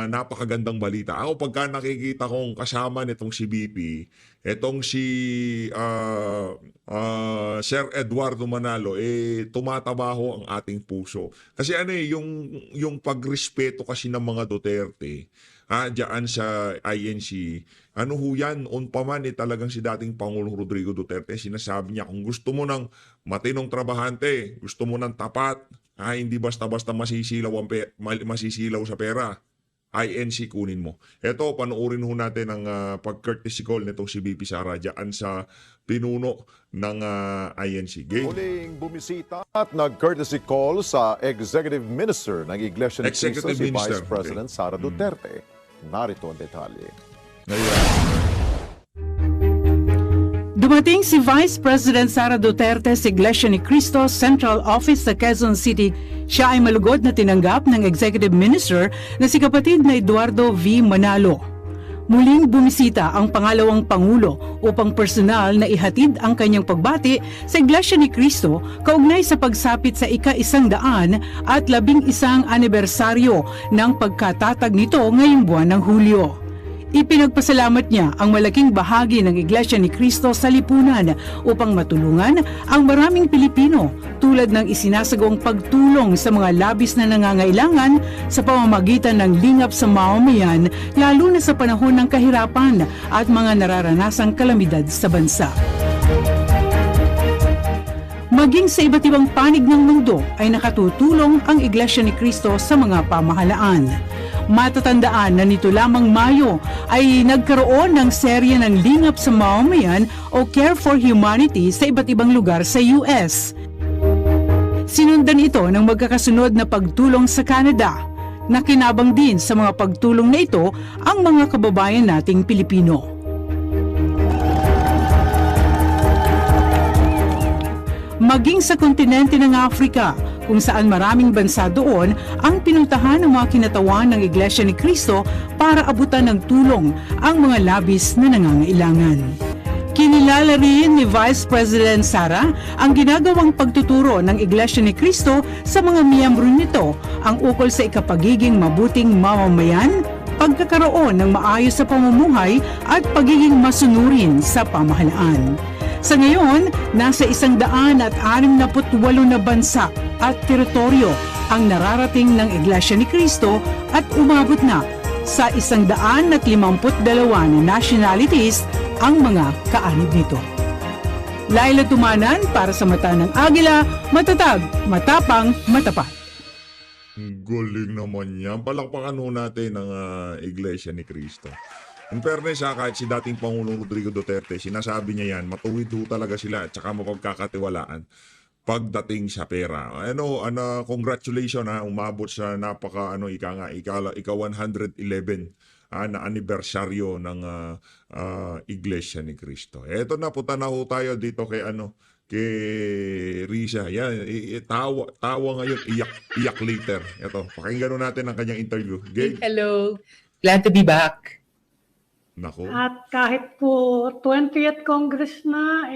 napakagandang balita. Ako pagka nakikita kong kasama nitong si BP, etong si Sir Eduardo Manalo, tumatabaho ang ating puso. Kasi yung pagrespeto kasi ng mga Duterte, diyan sa INC, ano ho yan, on pa man talagang si dating Pangulong Rodrigo Duterte, sinasabi niya, kung gusto mo ng matinong trabahante, gusto mo ng tapat, hindi basta-basta masisilaw sa pera, INC kunin mo. Ito, panoorin ho natin ang pag-courtesy call nitong si BP Sara dyan sa pinuno ng INC. Muling bumisita at nag-courtesy call sa Executive Minister ng Iglesia ni Cristo si Vice President Sara Duterte. Narito ang detalye. Dumating si Vice President Sara Duterte sa Iglesia ni Cristo Central Office sa Quezon City. Siya ay malugod na tinanggap ng Executive Minister na si kapatid na Eduardo V. Manalo. Muling bumisita ang pangalawang Pangulo upang personal na ihatid ang kanyang pagbati sa Iglesia ni Cristo kaugnay sa pagsapit sa ika-100 at 11 anibersaryo ng pagkatatag nito ngayong buwan ng Hulyo. Ipinagpasalamat niya ang malaking bahagi ng Iglesia ni Cristo sa lipunan upang matulungan ang maraming Pilipino tulad ng isinasagawang pagtulong sa mga labis na nangangailangan sa pamamagitan ng lingap sa mamamayan lalo na sa panahon ng kahirapan at mga nararanasang kalamidad sa bansa. Maging sa iba't ibang panig ng mundo ay nakatutulong ang Iglesia ni Cristo sa mga pamahalaan. Matatandaan na nito lamang Mayo ay nagkaroon ng serye ng lingap sa mamamayan o Care for Humanity sa iba't ibang lugar sa US. Sinundan ito ng magkakasunod na pagtulong sa Canada. Nakinabang din sa mga pagtulong na ito ang mga kababayan nating Pilipino. Maging sa kontinente ng Africa, kung saan maraming bansa doon ang pinuntahan ng mga kinatawan ng Iglesia ni Cristo para abutan ng tulong ang mga labis na nangangailangan. Kinilala rin ni Vice President Sara ang ginagawang pagtuturo ng Iglesia ni Cristo sa mga miyembro nito ang ukol sa ikapagiging mabuting mamamayan, pagkakaroon ng maayos sa pamumuhay at pagiging masunurin sa pamahalaan. Sa ngayon, nasa 168 na bansa at teritoryo ang nararating ng Iglesia ni Cristo at umabot na sa 152 na nationalities ang mga kaanib nito. Laila Tumanan para sa Mata ng Agila, matatag, matapang, matapat. Galing naman yan. Palakpakan ho natin ang Iglesia ni Cristo. In fairness, kahit si dating Pangulong Rodrigo Duterte, sinasabi niya yan, matuwid ho talaga sila at saka mapagkakatiwalaan pagdating sa pera. Congratulations umabot sa ika 111 na anibersaryo ng Iglesia ni Cristo. Eto na, punta na ho tayo dito kay Risa. Yan, tawa ngayon, iyak later. Ito, pakinggan natin ang kanyang interview. Gabe? Hello. Glad to be back. Nako. At kahit po 20th Congress na,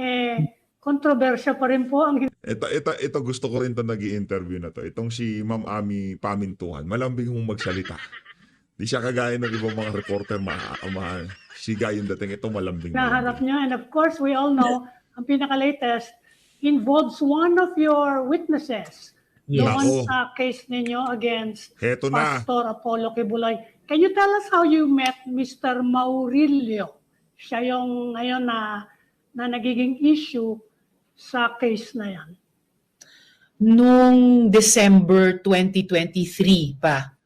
kontrobersya pa rin po ang... Ito gusto ko rin ito nag-i-interview na to. Itong si Ma'am Ami Pamintuhan. Malambing mong magsalita. Di siya kagaya ng ibang mga reporter, siga yung dating. Ito malambing. Naharap niya. And of course, we all know, ang pinaka-latest involves one of your witnesses. Yes. Doon sa case ninyo against Heto na. Pastor Apollo Kibuloy. Can you tell us how you met Mr. Maurilio? Siya yung ngayon na nagiging issue sa case na yan. Noong December 2023 pa,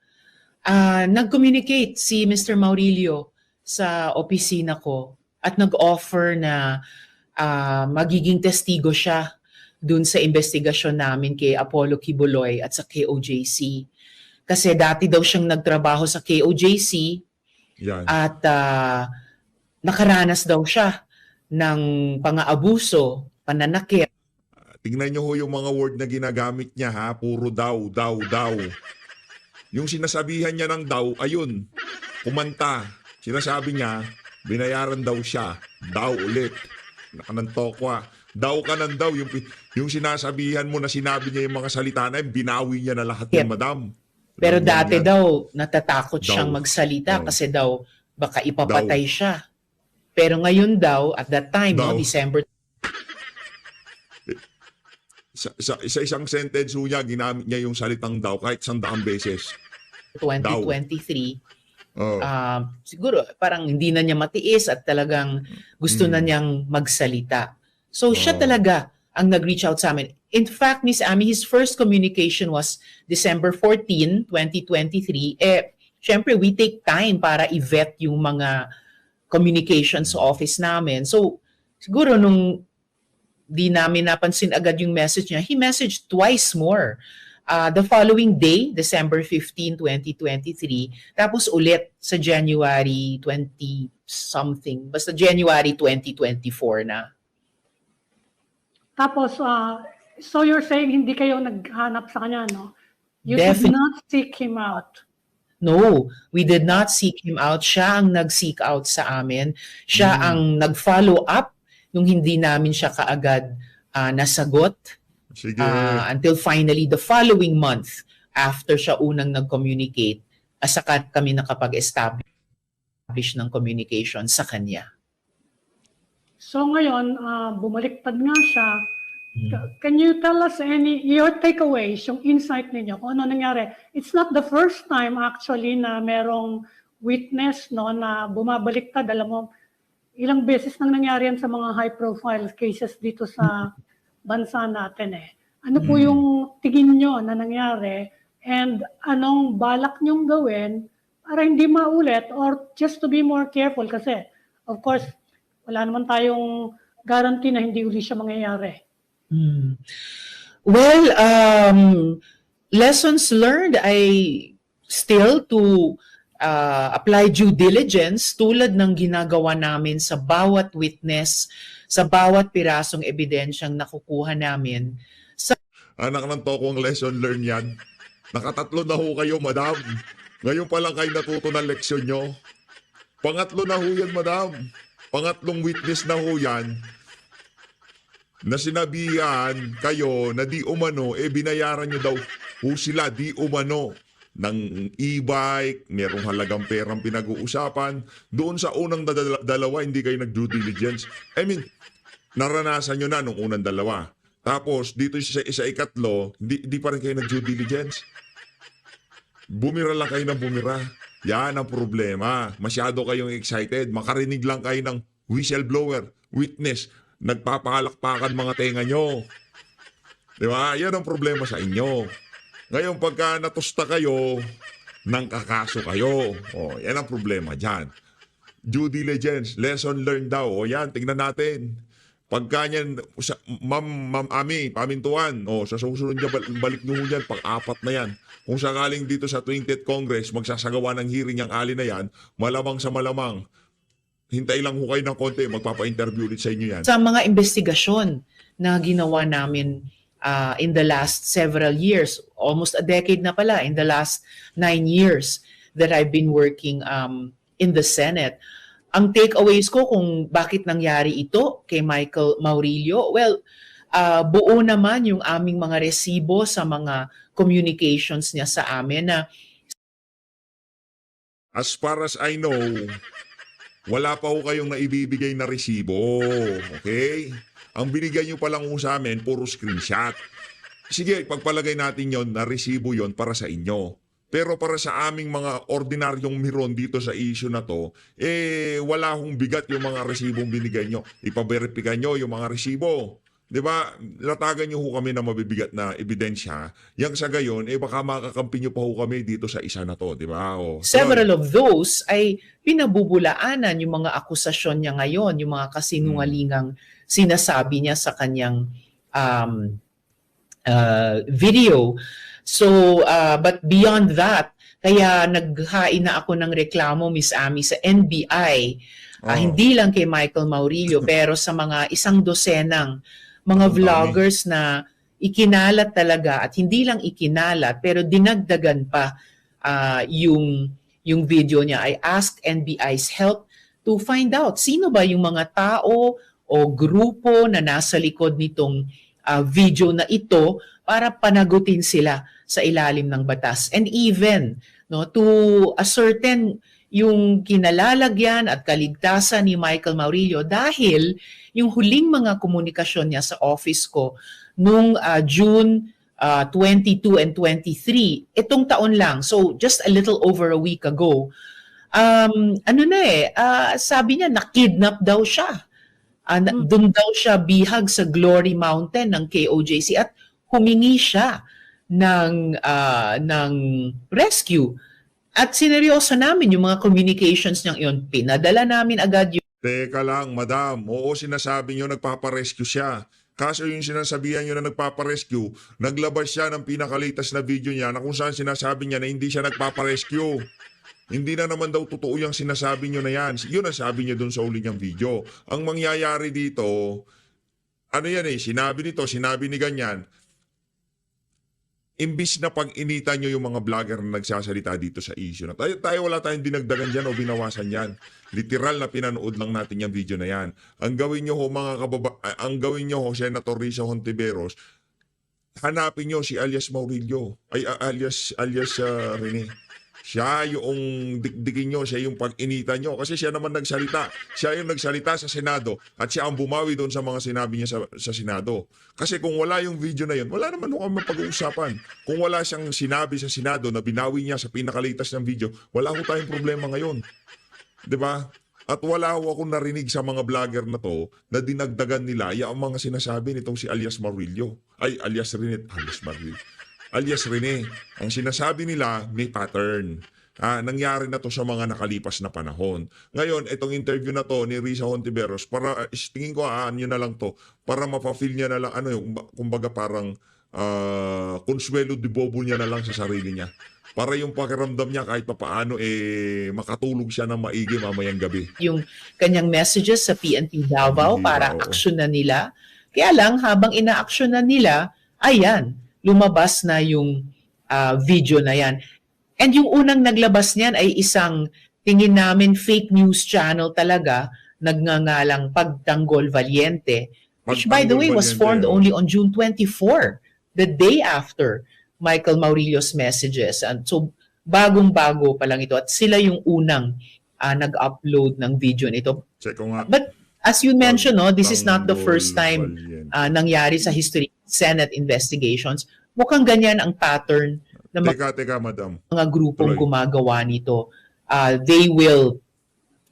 nag-communicate si Mr. Maurilio sa opisina ko at nag-offer na magiging testigo siya dun sa investigasyon namin kay Apollo Kibuloy at sa KOJC. Kasi dati daw siyang nagtrabaho sa KOJC Yan. at nakaranas daw siya ng pang-aabuso, pananakit. Tingnan nyo ho yung mga word na ginagamit niya puro daw. Yung sinasabihan niya ng daw, ayun, kumanta. Sinasabi niya, binayaran daw siya, daw ulit. Nakanantokwa. Daw ka ng daw. Yung sinasabihan mo na sinabi niya yung mga salita na yun, binawi niya na lahat yan, madam. Pero Ganyan dati yan. daw, natatakot siyang Daw. magsalita Oh. kasi daw baka ipapatay siya. Pero ngayon daw, at that time, no, Daw. December Sa isang sentence niya, ginamit niya yung salitang daw kahit 100 beses. 2023, Oh. siguro parang hindi na niya matiis at talagang gusto na niyang magsalita. So siya Oh. talaga ang nag-reach out sa amin. In fact, Miss Amy, his first communication was December 14, 2023. Syempre, we take time para i-vet yung mga communications sa office namin. So, siguro nung di namin napansin agad yung message niya, he messaged twice more. The following day, December 15, 2023, tapos ulit sa January 20-something, basta January 2024 na. Tapos, so you're saying hindi kayo naghanap sa kanya, no? You Definitely. did not seek him out. No, we did not seek him out. Siya ang nag-seek out sa amin. Siya ang nag-follow up nung hindi namin siya kaagad nasagot. Sige. Until finally, the following month, after siya unang nag-communicate, saka kami nakapag-establish ng communication sa kanya. So ngayon, bumaliktad nga siya. Can you tell us your takeaways, yung insight ninyo, kung ano nangyari? It's not the first time actually na merong witness, no, na bumabaliktad. Alam mo, ilang beses nang nangyari yan sa mga high-profile cases dito sa bansa natin eh. Ano po yung tingin nyo na nangyari and anong balak nyong gawin para hindi maulit or just to be more careful kasi, of course, wala naman tayong guarantee na hindi uli siya mangyayari. Well, lessons learned ay still to apply due diligence tulad ng ginagawa namin sa bawat witness, sa bawat pirasong ebidensyang nakukuha namin. Anak ng toko ang lesson learned yan. Nakatatlo na ho kayo, madam. Ngayon pa lang kayo natuto ng leksyon nyo. Pangatlo na ho yan, madam. Pangatlong witness na ho yan. Na sinabihan kayo na di umano, binayaran nyo daw ho sila di umano ng e-bike, merong halagang perang pinag-uusapan. Doon sa unang dalawa, hindi kayo nag-due diligence. I mean, naranasan nyo na nung unang dalawa. Tapos, dito sa ikatlo, di pa rin kayo nag-due diligence. Bumira lang kayo ng bumira. Yan ang problema. Masyado kayong excited. Makarinig lang kayo ng whistleblower, witness, nagpapalakpakan mga tenga nyo. Di ba? Yan ang problema sa inyo. Ngayon, pagka natusta kayo, nang kakaso kayo. O, yan ang problema dyan. Due diligence, lesson learned daw. O yan, tingnan natin. Pagka niyan, Ma'am Ami, pamintuan, sa susunod niya, balik nyo yan, pang-apat na yan. Kung sakaling dito sa 20th Congress, magsasagawa ng hearing yung ali na yan, malamang sa malamang, hintay lang ho kayo ng konti, magpapa-interview ulit sa inyo yan. Sa mga investigasyon na ginawa namin in the last several years, almost a decade na pala, in the last 9 years that I've been working in the Senate, ang takeaways ko kung bakit nangyari ito kay Michael Maurilio, well, buo naman yung aming mga resibo sa mga communications niya sa amin na As far as I know, wala pa ho kayong naibibigay na resibo. Okay? Ang binigay nyo pa lang ho sa amin, puro screenshot. Sige, pagpalagay natin yon na resibo yon para sa inyo. Pero para sa aming mga ordinaryong miron dito sa issue na to, wala hong bigat yung mga resibong binigay nyo. Ipaberipika nyo yung mga resibo. Diba? Latagan nyo ho kami na mabibigat na ebidensya. Yang sa gayon, baka makakampi nyo pa ho kami dito sa isa na to. Diba? several of those ay pinabubulaanan yung mga akusasyon niya ngayon, yung mga kasinungalingang sinasabi niya sa kanyang video. So, but beyond that, kaya naghain na ako ng reklamo, Miss Ami, sa NBI. Hindi lang kay Michael Maurilio, pero sa mga 100 mga vloggers na ikinalat talaga, at hindi lang ikinalat, pero dinagdagan pa yung video niya. I asked NBI's help to find out sino ba yung mga tao o grupo na nasa likod nitong video na ito para panagutin sila sa ilalim ng batas. And even to a certain yung kinalalagyan at kaligtasan ni Michael Maurilio dahil yung huling mga komunikasyon niya sa office ko nung June 22 and 23, itong taon lang, so just a little over a week ago, sabi niya na-kidnap daw siya. Doon daw siya bihag sa Glory Mountain ng KOJC at humingi siya ng rescue. At sineryoso namin yung mga communications niyang yun. Pinadala namin agad yung... Teka lang, madam. Oo, sinasabi niyo nagpaparescue siya. Kaso yung sinasabihan niyo na nagpaparescue, naglabas siya ng pinakalitas na video niya na kung saan sinasabi niya na hindi siya nagpaparescue. Hindi na naman daw totoo yung sinasabi niyo na yan. Yun ang sabi niya dun sa uli niyang video. Ang mangyayari dito, ano yan sinabi nito, sinabi ni ganyan, imbis na pag-initan nyo yung mga vlogger na nagsasalita dito sa issue na tayo wala tayong dinagdagan dyan o binawasan yan. Literal na pinanood lang natin yung video na yan. Ang gawin nyo ang gawin nyo Senator Risa Hontiveros, hanapin nyo si alias Maurilio, alias Rene. Siya yung digdigin nyo, siya yung pag-initan nyo. Kasi siya naman nagsalita. Siya yung nagsalita sa Senado at siya ang bumawi doon sa mga sinabi niya sa Senado. Kasi kung wala yung video na yun, wala naman kami mapag-uusapan. Kung wala siyang sinabi sa Senado na binawi niya sa pinakalitas ng video, wala ko tayong problema ngayon. 'Di ba? At wala ko akong narinig sa mga vlogger na to na dinagdagan nila yung mga sinasabi nitong si alias Maurilio. Alias Rene. Ang sinasabi nila may pattern. Nangyari na to sa mga nakalipas na panahon. Ngayon, itong interview na to ni Risa Hontiveros, para tingin ko nyo na lang to, para mapafeel niya na lang, kumbaga parang konsuelo de bobo niya na lang sa sarili niya. Para yung pakiramdam niya kahit papaano makatulog siya ng maigi mamayang gabi. Yung kanyang messages sa PNP Davao para aksyonan nila. Kaya lang, habang ina-aksyonan nila, ayan, lumabas na yung video na yan. And yung unang naglabas niyan ay isang tingin namin fake news channel talaga, nagngangalang Pagtanggol Valiente, which by the way was formed only on June 24, the day after Michael Maurilio's messages. And so bagong-bago pa lang ito at sila yung unang nag-upload ng video nito. Check ko nga. But as you mentioned, this is not the first time nangyari sa history Senate investigations. Mukhang ganyan ang pattern ng Teka, madam. Mga grupong gumagawa nito. They will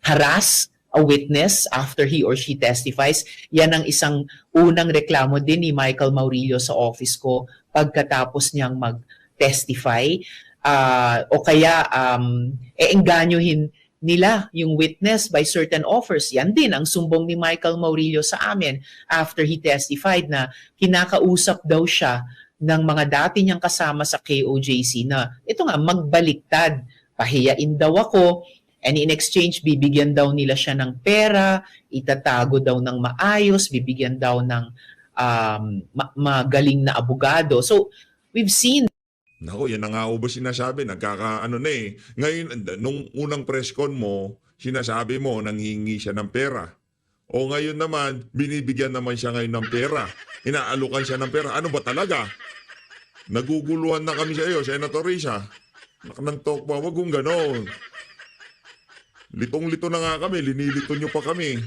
harass a witness after he or she testifies. Yan ang isang unang reklamo din ni Michael Maurilio sa office ko pagkatapos niyang mag-testify. O kaya engganyohin nila yung witness by certain offers. Yan din ang sumbong ni Michael Maurilio sa amin after he testified na kinakausap daw siya ng mga dati niyang kasama sa KOJC na ito nga magbaliktad, pahiyain daw ako, and in exchange bibigyan daw nila siya ng pera, itatago daw ng maayos, bibigyan daw ng magaling na abogado. So we've seen. Naku, yan na nga ba sinasabi, Ngayon, nung unang press con mo, sinasabi mo, nanghihingi siya ng pera. O ngayon naman, binibigyan naman siya ngayon ng pera. Inaalukan siya ng pera. Ano ba talaga? Naguguluhan na kami sa iyo, Senator Risa. Nakanantok pa, wag kong ganon. Litong-lito na nga kami, linilito nyo pa kami.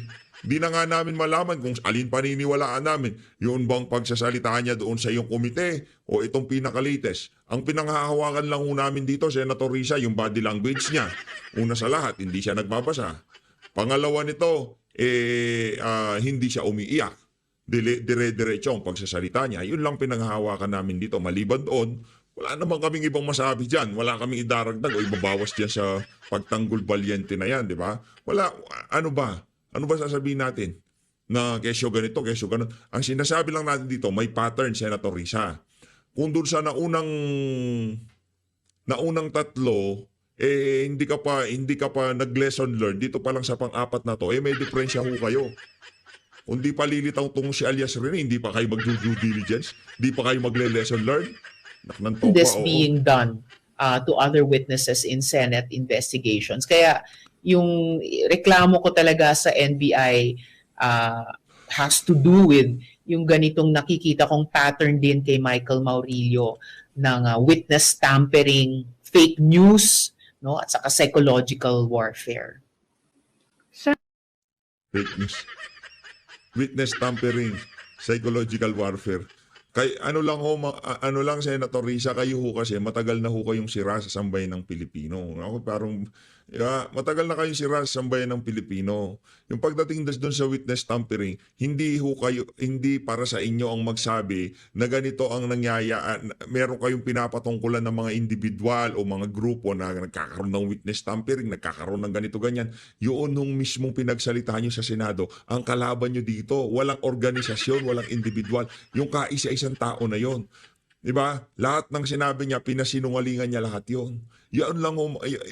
Di na nga namin malaman kung alin paniniwalaan namin. Yun bang pagsasalita niya doon sa iyong komite o itong pinakalites? Ang pinanghahawakan lang namin dito, Senator Risa, yung body language niya. Una sa lahat, hindi siya nagbabasa. Pangalawa nito, hindi siya umiiyak. Dire-diretso ang pagsasalita niya. Yun lang pinanghahawakan namin dito. Maliban doon, wala naman kaming ibang masabi dyan. Wala kaming idaragdag o ibabawas dyan sa Pagtanggol Valiente na yan, di ba? Wala, ano ba? Ano ba sasabihin natin? Na kesyo ganito, kesyo ganito. Ang sinasabi lang natin dito, may pattern, Senator Risa. Kung doon sa naunang tatlo, hindi ka pa nag-lesson learned, dito pa lang sa pang-apat na to, may diferensya ho kayo. Kung di pa lilitaw itong si alias Rene, hindi pa kayo mag-due diligence, hindi pa kayo magle-lesson learn. This being done to other witnesses in Senate investigations. Kaya yung reklamo ko talaga sa NBI has to do with yung ganitong nakikita kong pattern din kay Michael Maurilio ng witness tampering, fake news, no, at saka psychological warfare. Fake news. Witness tampering, psychological warfare. Kay ano lang Senator Risa, kayo ho kasi matagal na ho kayong sira sa sambayan ng Pilipino. Ako parang matagal na kayong sira sa sambayan ng Pilipino. Yung pagdating doon sa witness tampering, hindi para sa inyo ang magsabi na ganito ang meron kayong pinapatungkulan ng mga individual o mga grupo na nagkakaroon ng witness tampering, nagkakaroon ng ganito ganyan. Yun nung mismong pinagsalitahan nyo sa Senado, ang kalaban nyo dito, walang organisasyon, walang individual, yung kaisa-isang tao na yon. Diba? Lahat ng sinabi niya, pinasinungalingan niya lahat yon. Yan lang,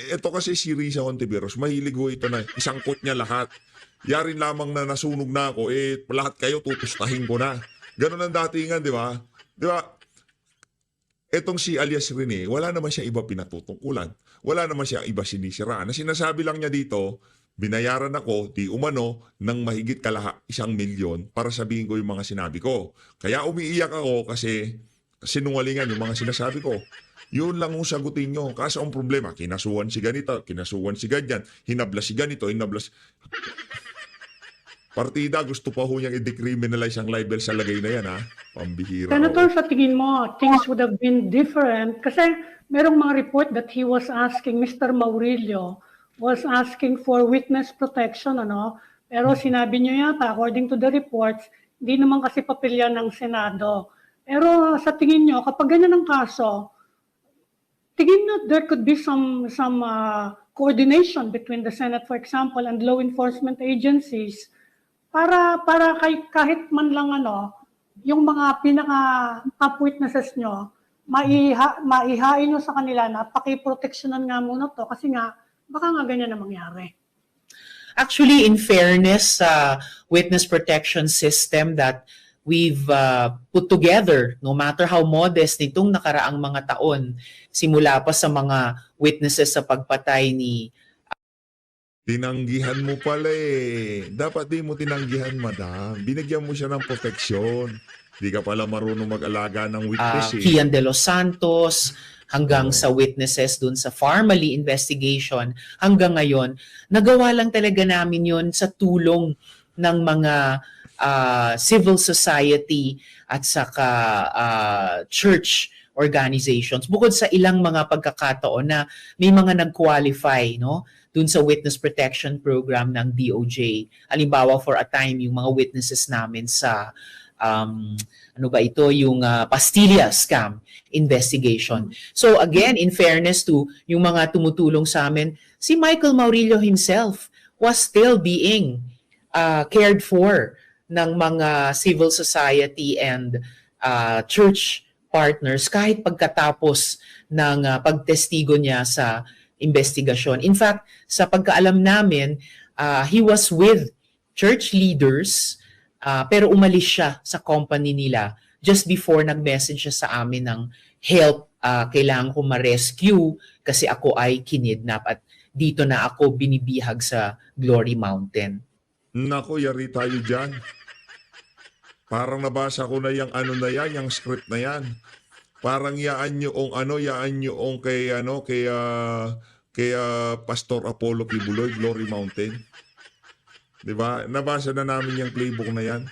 ito kasi si Risa Hontiveros, mahilig ho ito na isangkot niya lahat. Yarin lamang na nasunog na ako, lahat kayo tutustahin ko na. Ganun ang datingan, di ba? Di ba? Etong si alias Rene, wala naman siya iba pinatutungkulan. Wala naman siya iba sinisiraan. Na sinasabi lang niya dito, binayaran ako, di umano, ng mahigit 1 milyon para sabihin ko yung mga sinabi ko. Kaya umiiyak ako kasi sinungalingan yung mga sinasabi ko. Yun lang yung sagutin nyo. Kaso ang problema, kinasuhan si ganito, kinasuhan si ganyan, hinablas si ganito, hinablas. Partida, gusto pa ho niyang i-decriminalize ang libel sa lagay na yan, ha? Pambihira. Senator, sa tingin mo, things would have been different kasi merong mga report that he was asking, Mr. Maurilio was asking for witness protection, ano? Pero sinabi niyo yata, according to the reports, hindi naman kasi papilya ng Senado. Pero sa tingin niyo, kapag ganyan ang kaso, tingin na there could be some coordination between the Senate, for example, and law enforcement agencies para kahit man lang yung mga pinaka-top witnesses nyo, maihain nyo sa kanila na pakiproteksyonan nga muna to kasi nga baka nga ganyan na mangyari. Actually, in fairness sa witness protection system that we've put together, no matter how modest nitong nakaraang mga taon, simula pa sa mga witnesses sa pagpatay ni... Tinanggihan mo pala Dapat di mo tinanggihan, madam. Binigyan mo siya ng proteksyon. Di ka pala marunong mag-alaga ng witness Kian de los Santos, hanggang sa witnesses dun sa Farmally investigation, hanggang ngayon, nagawa lang talaga namin yon sa tulong ng mga civil society at saka church organizations. Bukod sa ilang mga pagkakataon na may mga nag-qualify, no, dun sa witness protection program ng DOJ. Halimbawa, for a time, yung mga witnesses namin sa yung Pastilla scam investigation. So again, in fairness to yung mga tumutulong sa amin, si Michael Maurilio himself was still being cared for ng mga civil society and church partners kahit pagkatapos ng pagtestigo niya sa investigasyon. In fact, sa pagkaalam namin, he was with church leaders pero umalis siya sa company nila just before nag-message siya sa amin ng help, kailangan ko ma-rescue kasi ako ay kinidnap at dito na ako binibihag sa Glory Mountain. Naku, yari tayo dyan. Parang nabasa ko na yung yung script na yan. Parang yaan yung kay Pastor Apollo Kibuloy, Glory Mountain. 'Di ba? Nabasa na namin yung playbook na yan.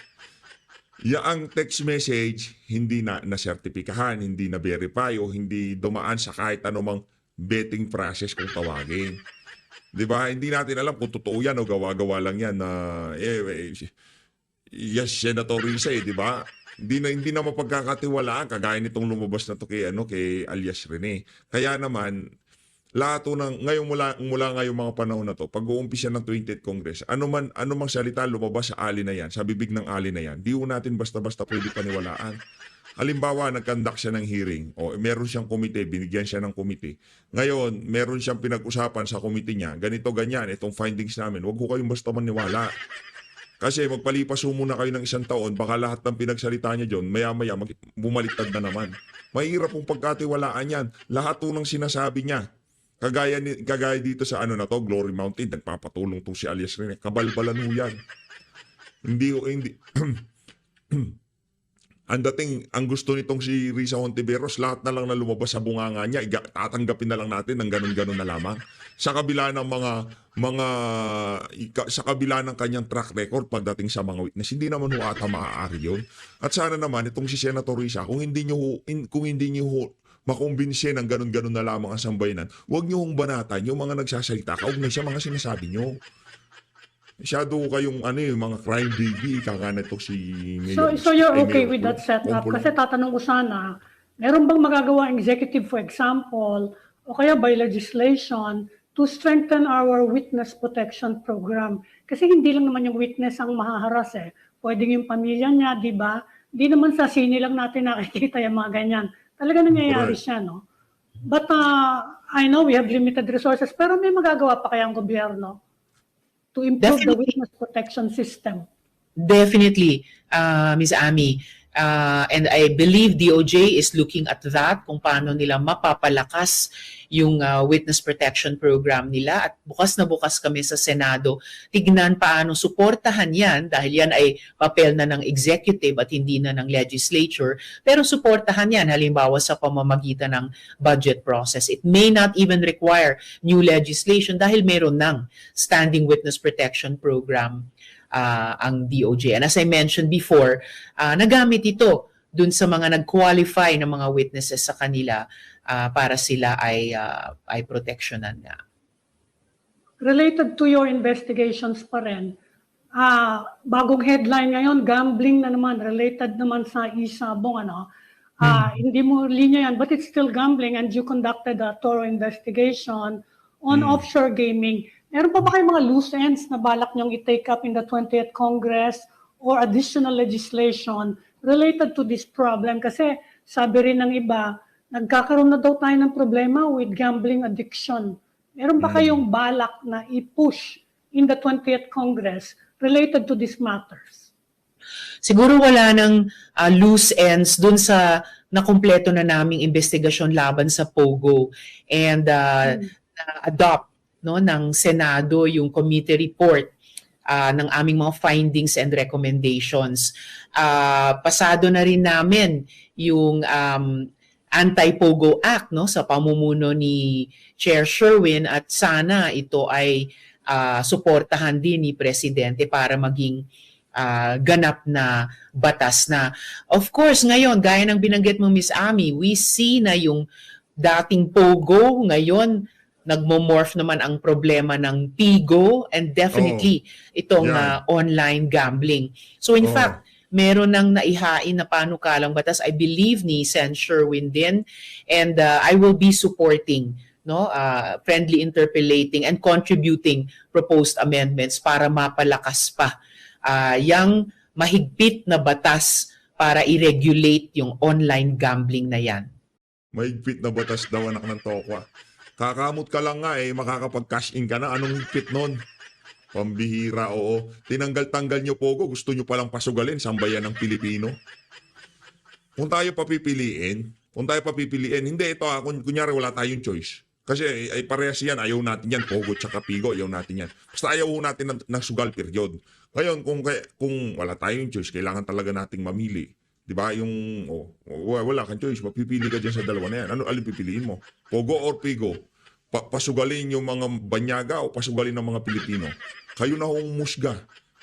Yaang text message hindi na sertipikahan, hindi na verify o hindi dumaan sa kahit anumang vetting process kung tawagin. 'Di ba? Hindi natin alam kung totoo yan o gawa-gawa lang yan na yes, Senator Risa, di ba? Hindi na mapagkakatiwalaan kagaya nitong lumabas na to kay alias Rene. Kaya naman lahat ng mula ngayong mga panahon na to, pag-uumpisa ng 20th Congress, ano mang salita lumabas sa ali na yan, sa bibig ng ali na yan, di natin basta-basta pwede paniwalaan. Halimbawa, nag-conduct siya ng hearing, o meron siyang komite, binigyan siya ng komite. Ngayon, meron siyang pinag-usapan sa komite niya, ganito, ganyan, itong findings namin, huwag ko kayong basta maniwala. Kasi magpalipas muna kayo ng 1 taon, baka lahat ng pinagsalita niya dyan, maya-maya bumaliktad na naman. Mahirap pong pagkatiwalaan yan. Lahat po ng sinasabi niya. Kagaya dito sa Glory Mountain, nagpapatulong to si alias Rene. Kabalbalan ho yan. hindi ang gusto nitong si Risa Hontiveros, lahat na lang na lumabas sa bunganga niya, tatanggapin na lang natin ng ganun-ganun na lamang. Sa kabila ng sa kabila ng kanyang track record pagdating sa mga witness, hindi naman ho ata maaari yun. At sana naman itong si Senator Risa, kung hindi niyo makumbinse ng ganun-ganun na lamang ang sambayanan, huwag niyo hong banatan yung mga nagsasalita kaugnay sa mga sinasabi niyo. Masyado kayong mga crime baby, kakana ito si Mayor. So you're okay Mayor with that setup? Pumpulo. Kasi tatanong ko sana, meron bang magagawa ang executive, for example, o kaya by legislation, to strengthen our witness protection program? Kasi hindi lang naman yung witness ang mahaharas eh. Pwedeng yung pamilya niya, di ba? Di naman sa sine lang natin nakikita yung mga ganyan. Talaga nangyayari Correct. siya, no? But I know we have limited resources, pero may magagawa pa kaya ang gobyerno to improve the Definitely. witness protection system? Definitely, Ms. Ami. And I believe DOJ is looking at that, kung paano nila mapapalakas yung witness protection program nila. At bukas na bukas kami sa Senado, tignan paano suportahan yan, dahil yan ay papel na ng executive at hindi na ng legislature. Pero suportahan yan, halimbawa sa pamamagitan ng budget process. It may not even require new legislation dahil meron ng standing witness protection program ang DOJ. And as I mentioned before, nagamit ito dun sa mga nag-qualify ng mga witnesses sa kanila para sila ay protectionan na. Related to your investigations pa rin, bagong headline ngayon, gambling na naman, related naman sa isabong, hindi mo linya yan, but it's still gambling, and you conducted a thorough investigation on offshore gaming. Meron pa ba kayong mga loose ends na balak niyong i-take up in the 20th Congress or additional legislation related to this problem? Kasi sabi rin ng iba, nagkakaroon na daw tayo ng problema with gambling addiction. Meron ba kayong balak na i-push in the 20th Congress related to these matters? Siguro wala ng loose ends dun sa nakumpleto na naming investigasyon laban sa POGO, and na-adopt ng Senado yung committee report ng aming mga findings and recommendations. Pasado na rin namin yung Anti-POGO Act sa pamumuno ni Chair Sherwin, at sana ito ay suportahan din ni Presidente para maging ganap na batas na. Of course, ngayon, gaya ng binanggit mo, Ms. Ami, we see na yung dating POGO ngayon nagmo-morph naman ang problema ng PIGO, and definitely itong online gambling. So in fact, meron nang naihain na panukalang batas, I believe ni Sen. Sherwin din, and I will be supporting friendly interpolating and contributing proposed amendments para mapalakas pa yung mahigpit na batas para i-regulate yung online gambling na yan. Mahigpit na batas daw, anak ng tokwa. Kakamot ka lang nga makakapag-cash in ka na. Anong higpit nun? Pambihira, oo. Tinanggal-tanggal nyo, POGO. Gusto nyo palang pasugalin, sambayan ng Pilipino. Kung tayo papipiliin, hindi ito, kunyari wala tayong choice. Kasi ay parehas yan, ayaw natin yan, POGO tsaka PIGO, ayaw natin yan. Basta ayaw natin ng sugal period. Ngayon, kung wala tayong choice, kailangan talaga nating mamili. Diba? Wala kang choice, mapipili ka dyan sa dalawa na yan. Alin pipiliin mo? POGO or PIGO? Pasugalin yung mga banyaga o pasugalin ng mga Pilipino? Kayo na hong musga.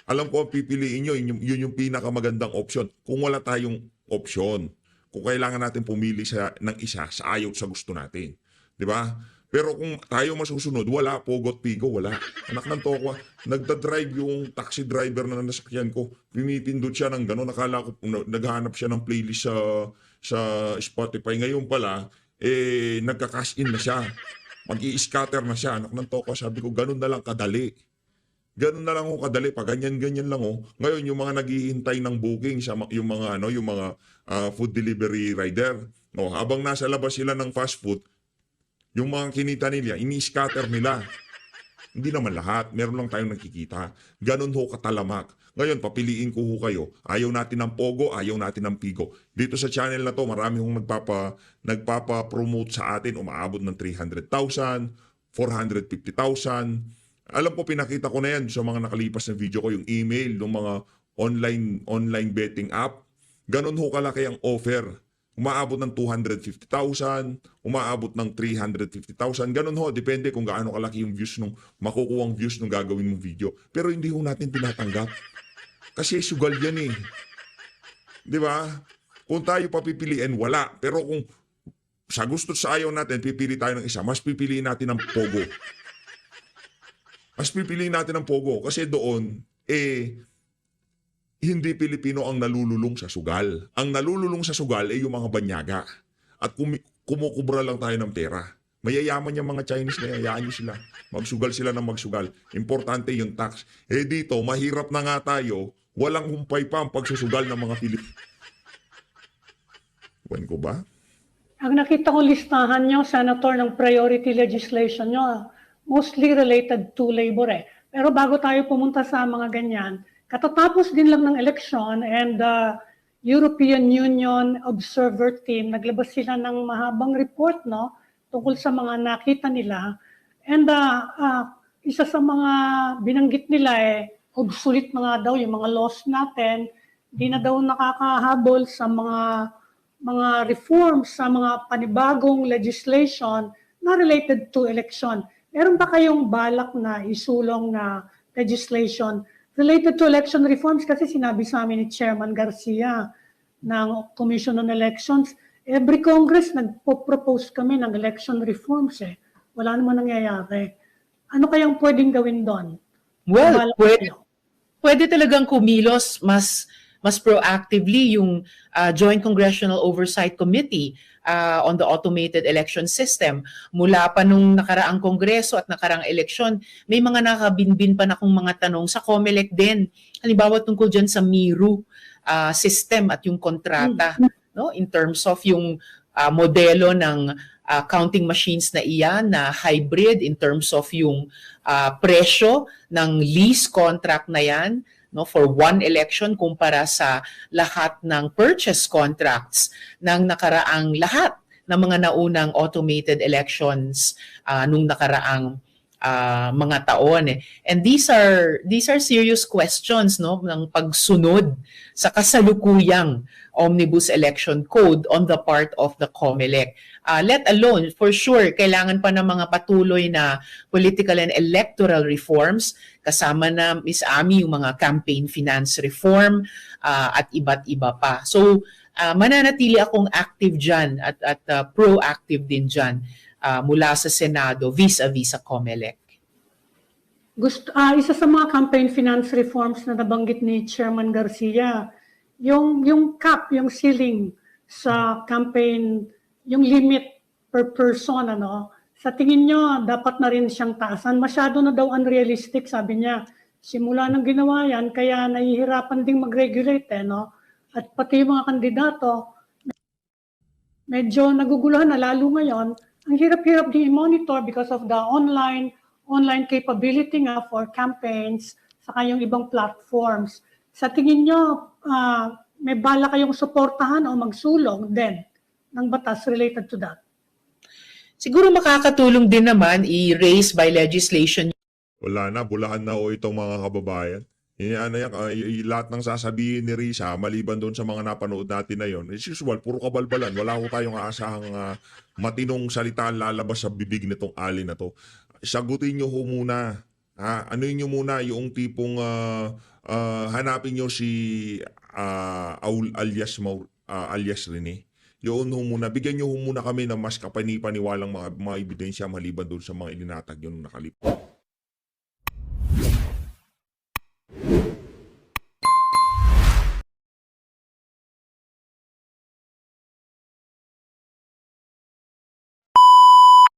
Alam ko, pipiliin nyo, yun yung pinakamagandang option. Kung wala tayong option, kung kailangan natin pumili ng isa sa ayaw sa gusto natin. Diba? Pero kung tayo masusunod, wala, POGO at PIGO, wala. Anak ng tokwa, nagdadrive yung taxi driver na nasakyan ko, pinipindot siya ng gano'n, nakala ko, naghahanap siya ng playlist sa Spotify. Ngayon pala, nagka-cash in na siya. Mag-i-scatter na siya. Anak ng tokwa, sabi ko, gano'n na lang kadali. Gano'n na lang kadali, pa ganyan-ganyan lang . Ngayon, yung mga naghihintay ng booking, yung mga food delivery rider, habang nasa labas sila ng fast food, yung mga kinita nila, ini-scatter nila. Hindi naman lahat. Meron lang tayong nakikita. Ganun katalamak. Ngayon, papiliin ko kayo. Ayaw natin ng POGO, ayaw natin ng PIGO. Dito sa channel na to, marami nagpapa-promote sa atin. Umaabot ng 300,000, 450,000. Alam po, pinakita ko na yan sa mga nakalipas na video ko, yung email ng mga online betting app. Ganon ho kalaki ang offer. Umaabot ng 250,000, umaabot ng 350,000. Ganon ho, depende kung gaano kalaki yung views nung makukuhang views nung gagawin mong video. Pero hindi ho natin tinatanggap. Kasi sugal yan eh. Di ba? Kung tayo papipiliin, wala. Pero kung sa gusto sa ayaw natin, pipili tayo ng isa, mas pipiliin natin ng Pogo. Mas pipiliin natin ng Pogo. Kasi doon, hindi Pilipino ang nalululong sa sugal. Ang nalululong sa sugal ay yung mga banyaga. At kumukubra lang tayo ng pera. Mayayaman yung mga Chinese na hayaan nyo sila. Magsugal sila ng magsugal. Importante yung tax. Dito, mahirap na nga tayo. Walang humpay pa ang pagsusugal ng mga Pilipino. Buwan ko ba? Ang nakita ko listahan nyo, Senator, ng priority legislation nyo, mostly related to labor eh. Pero bago tayo pumunta sa mga ganyan, katatapos din lang ng election and the European Union Observer Team, naglabas sila ng mahabang report no, tungkol sa mga nakita nila. And isa sa mga binanggit nila obsolete na nga daw yung mga laws natin, di na daw nakakahabol sa mga reforms, sa mga panibagong legislation na related to election. Meron ba kayong balak na isulong na legislation related to election reforms? Kasi sinabi sa amin ni Chairman Garcia ng Commission on Elections, every Congress nagpo-propose kami ng election reforms eh. Wala naman nangyayari. Ano kayang pwedeng gawin doon? Well, pwede talagang kumilos mas proactively yung Joint Congressional Oversight Committee on the automated election system. Mula pa nung nakaraang kongreso at nakaraang eleksyon, may mga nakabinbin pa na kong mga tanong sa COMELEC din. Halimbawa tungkol dyan sa MIRU system at yung kontrata, no? In terms of yung modelo ng counting machines na iyan na hybrid, in terms of yung presyo ng lease contract na yan, no, for one election kumpara sa lahat ng purchase contracts ng nakaraang lahat ng mga naunang automated elections nung nakaraang mga taon. And these are serious questions, no, ng pagsunod sa kasalukuyang Omnibus Election Code on the part of the COMELEC. Let alone, for sure, kailangan pa ng mga patuloy na political and electoral reforms, kasama na Ms. Ami yung mga campaign finance reform at iba't iba pa. So, mananatili akong active dyan at proactive din dyan mula sa Senado vis-a-vis sa COMELEC. Isa sa mga campaign finance reforms na nabanggit ni Chairman Garcia, yung cap, yung ceiling sa campaign, yung limit per person, ano, sa tingin nyo, dapat na rin siyang taasan. Masyado na daw unrealistic, sabi niya. Simula nang ginawa yan, kaya nahihirapan ding mag-regulate, no? At pati yung mga kandidato, medyo naguguluhan na lalo ngayon. Ang hirap-hirap din i-monitor because of the online capability nga for campaigns sa kayong ibang platforms. Sa tingin nyo, may bala kayong suportahan o magsulong din ng batas related to that? Siguro makakatulong din naman i-raise by legislation. Wala na, bulahan na o itong mga kababayan. Lahat ng sasabihin ni Risa, maliban doon sa mga napanood natin na yon, as usual, puro kabalbalan. Wala ko tayong aasahang matinong salita lalabas sa bibig nitong ali na to. Sagutin nyo ho muna. Anuin nyo muna yung tipong hanapin nyo si alias Rene. Yun ho muna. Bigyan nyo ho muna kami ng mas kapani-paniwalang mga ebidensya maliban doon sa mga ilinatag yun nakalip.